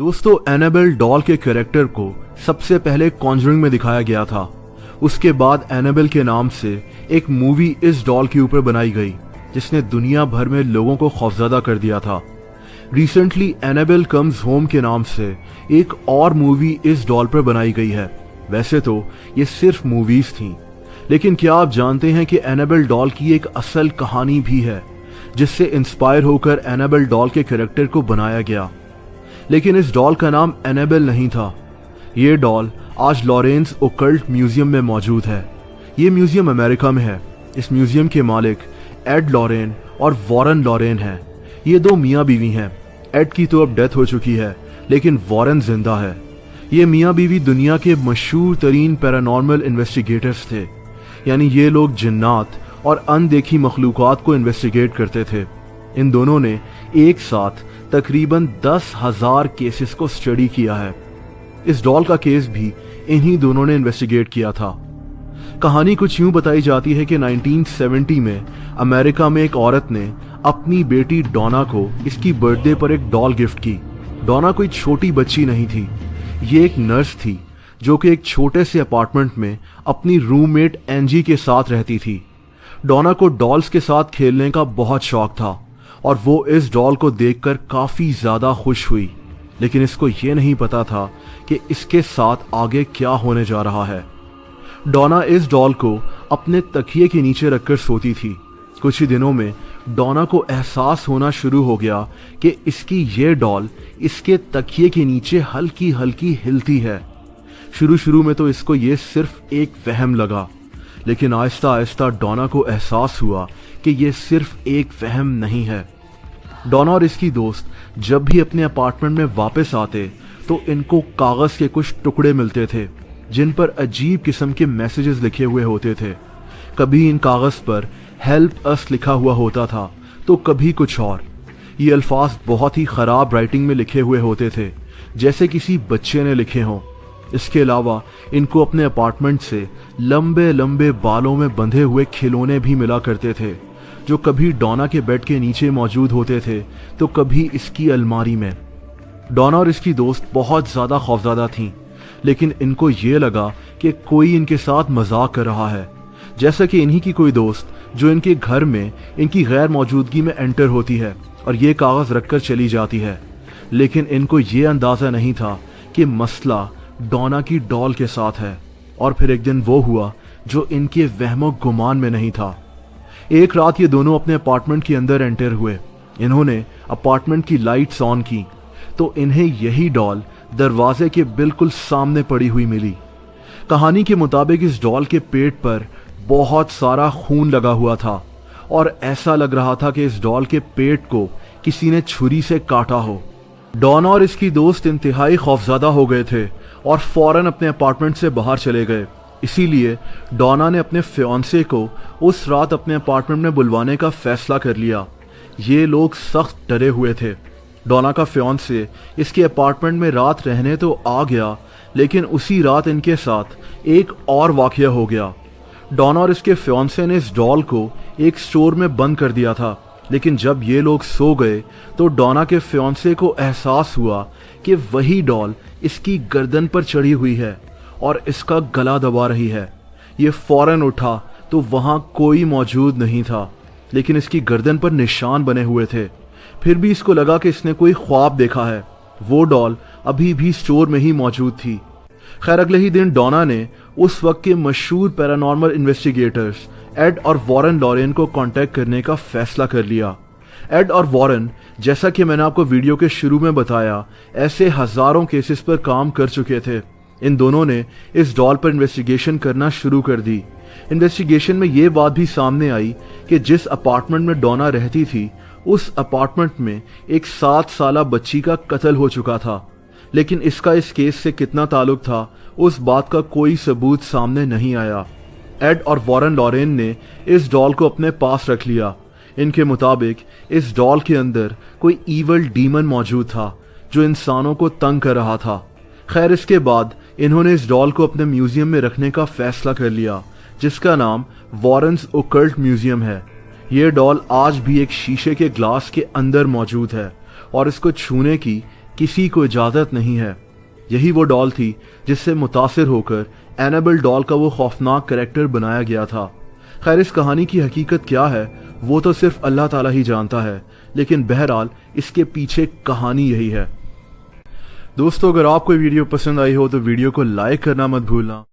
दोस्तों, Annabelle doll के character को सबसे पहले कॉन्जरिंग में दिखाया गया था। उसके बाद एनाबेल के नाम से एक मूवी इस डॉल के ऊपर बनाई गई जिसने दुनिया भर में लोगों को खौफजदा कर दिया था। रिसेंटली एनाबेल कम्स होम के नाम से एक और मूवी इस डॉल पर बनाई गई है। वैसे तो ये सिर्फ मूवीज थी, लेकिन क्या आप जानते हैं कि एनाबेल डॉल की एक असल कहानी भी है जिससे इंस्पायर होकर एनाबेल डॉल के कैरेक्टर को बनाया गया। लेकिन इस डॉल का नाम एनाबेल नहीं था। ये डॉल आज लॉरेंस ओकल्ट म्यूजियम में मौजूद है। ये म्यूजियम अमेरिका में है। इस म्यूजियम के मालिक एड लॉरेन और वॉरेन लॉरेन हैं। ये दो मियाँ बीवी हैं। एड की तो अब डेथ हो चुकी है, लेकिन वॉरेन जिंदा है। ये मियाँ बीवी दुनिया के मशहूर तरीन पैरानॉर्मल इन्वेस्टिगेटर्स थे, यानी ये लोग जिन्नात और अनदेखी मखलूक़ात को इन्वेस्टिगेट करते थे। इन दोनों ने एक साथ तकरीबन 10,000 केसेस को स्टडी किया है। इस डॉल का केस भी इन्हीं दोनों ने इन्वेस्टिगेट किया था। कहानी कुछ यूं बताई जाती है कि 1970 में अमेरिका में एक औरत ने अपनी बेटी डॉना को इसकी बर्थडे पर एक डॉल गिफ्ट की। डॉना कोई छोटी बच्ची नहीं थी, ये एक नर्स थी जो कि एक छोटे से अपार्टमेंट में अपनी रूममेट एंजी के साथ रहती थी। डॉना को डॉल्स के साथ खेलने का बहुत शौक था और वो इस डॉल को देखकर काफी ज्यादा खुश हुई, लेकिन इसको ये नहीं पता था कि इसके साथ आगे क्या होने जा रहा है। डॉना इस डॉल को अपने तकिए के नीचे रखकर सोती थी। कुछ ही दिनों में डॉना को एहसास होना शुरू हो गया कि इसकी ये डॉल इसके तकिए के नीचे हल्की हल्की हिलती है। शुरू में तो इसको ये सिर्फ एक वहम लगा, लेकिन आहिस्ता आहिस्ता डॉना को एहसास हुआ कि ये सिर्फ एक वहम नहीं है। डॉना और इसकी दोस्त जब भी अपने अपार्टमेंट में वापस आते तो इनको कागज के कुछ टुकड़े मिलते थे जिन पर अजीब किस्म के मैसेजेस लिखे हुए होते थे। कभी इन कागज पर हेल्प अस लिखा हुआ होता था तो कभी कुछ और। ये अल्फाज बहुत ही खराब राइटिंग में लिखे हुए होते थे, जैसे किसी बच्चे ने लिखे हों। इसके अलावा इनको अपने अपार्टमेंट से लंबे लंबे बालों में बंधे हुए खिलौने भी मिला करते थे, जो कभी डॉना के बेड के नीचे मौजूद होते थे तो कभी इसकी अलमारी में। डॉना और इसकी दोस्त बहुत ज्यादा खौफज़दा थीं, लेकिन इनको ये लगा कि कोई इनके साथ मजाक कर रहा है, जैसा कि इन्हीं की कोई दोस्त जो इनके घर में इनकी गैर मौजूदगी में एंटर होती है और ये कागज रखकर चली जाती है। लेकिन इनको ये अंदाजा नहीं था कि मसला डॉना की डॉल के साथ है। और फिर एक दिन वो हुआ जो इनके वहमो गुमान में नहीं था। एक रात ये दोनों अपने अपार्टमेंट के अंदर एंटर हुए। इन्होंने अपार्टमेंट की लाइट्स ऑन की तो इन्हें यही डॉल दरवाजे के बिल्कुल सामने पड़ी हुई मिली। कहानी के मुताबिक इस डॉल के पेट पर बहुत सारा खून लगा हुआ था और ऐसा लग रहा था कि इस डॉल के पेट को किसी ने छुरी से काटा हो। डॉना और इसकी दोस्त इंतहाई खौफज़दा हो गए थे और फौरन अपने अपार्टमेंट से बाहर चले गए। इसीलिए डॉना ने अपने फियांसे को उस रात अपने अपार्टमेंट में बुलवाने का फैसला कर लिया। ये लोग सख्त डरे हुए थे। डॉना का फियांसे इसके अपार्टमेंट में रात रहने तो आ गया, लेकिन उसी रात इनके साथ एक और वाकया हो गया। डॉना और इसके फियांसे ने इस डॉल को एक स्टोर में बंद कर दिया था, लेकिन जब ये लोग सो गए तो डॉना के फियांसे को एहसास हुआ कि वही डॉल इसकी गर्दन पर चढ़ी हुई है और इसका गला दबा रही है। ये फौरन उठा तो वहां कोई मौजूद नहीं था, लेकिन इसकी गर्दन पर निशान बने हुए थे। फिर भी इसको लगा कि इसने कोई ख्वाब देखा है। वो डॉल अभी भी स्टोर में ही मौजूद थी। खैर, अगले ही दिन डॉना ने उस वक्त के मशहूर पैरानॉर्मल इन्वेस्टिगेटर्स एड और वॉरेन लॉरेन को कांटेक्ट करने का फैसला कर लिया। एड और वॉरेन, जैसा कि मैंने आपको वीडियो के शुरू में बताया, ऐसे हजारों केसेस पर काम कर चुके थे। इन दोनों ने इस डॉल पर इन्वेस्टिगेशन करना शुरू कर दी। इन्वेस्टिगेशन में ये बात भी सामने आई कि जिस अपार्टमेंट में डॉना रहती थी उस अपार्टमेंट में एक 7 साला बच्ची का कत्ल हो चुका था, लेकिन इसका इस केस से कितना ताल्लुक था उस बात का कोई सबूत सामने नहीं आया। एड और वॉरेन लॉरेन ने इस डॉल को अपने पास रख लिया। इनके मुताबिक इस डॉल के अंदर कोई ईवल डीमन मौजूद था जो इंसानों को तंग कर रहा था। खैर, इसके बाद इन्होंने इस डॉल को अपने म्यूजियम में रखने का फैसला कर लिया, जिसका नाम वॉरेन्स ओकल्ट म्यूजियम है। ये डॉल आज भी एक शीशे के ग्लास के अंदर मौजूद है और इसको छूने की किसी को इजाजत नहीं है। यही वो डॉल थी जिससे मुतासिर होकर एनाबेल डॉल का वो खौफनाक कैरेक्टर बनाया गया था। खैर, इस कहानी की हकीकत क्या है वो तो सिर्फ अल्लाह ताला ही जानता है, लेकिन बहरहाल इसके पीछे कहानी यही है। दोस्तों, अगर आपको वीडियो पसंद आई हो तो वीडियो को लाइक करना मत भूलना।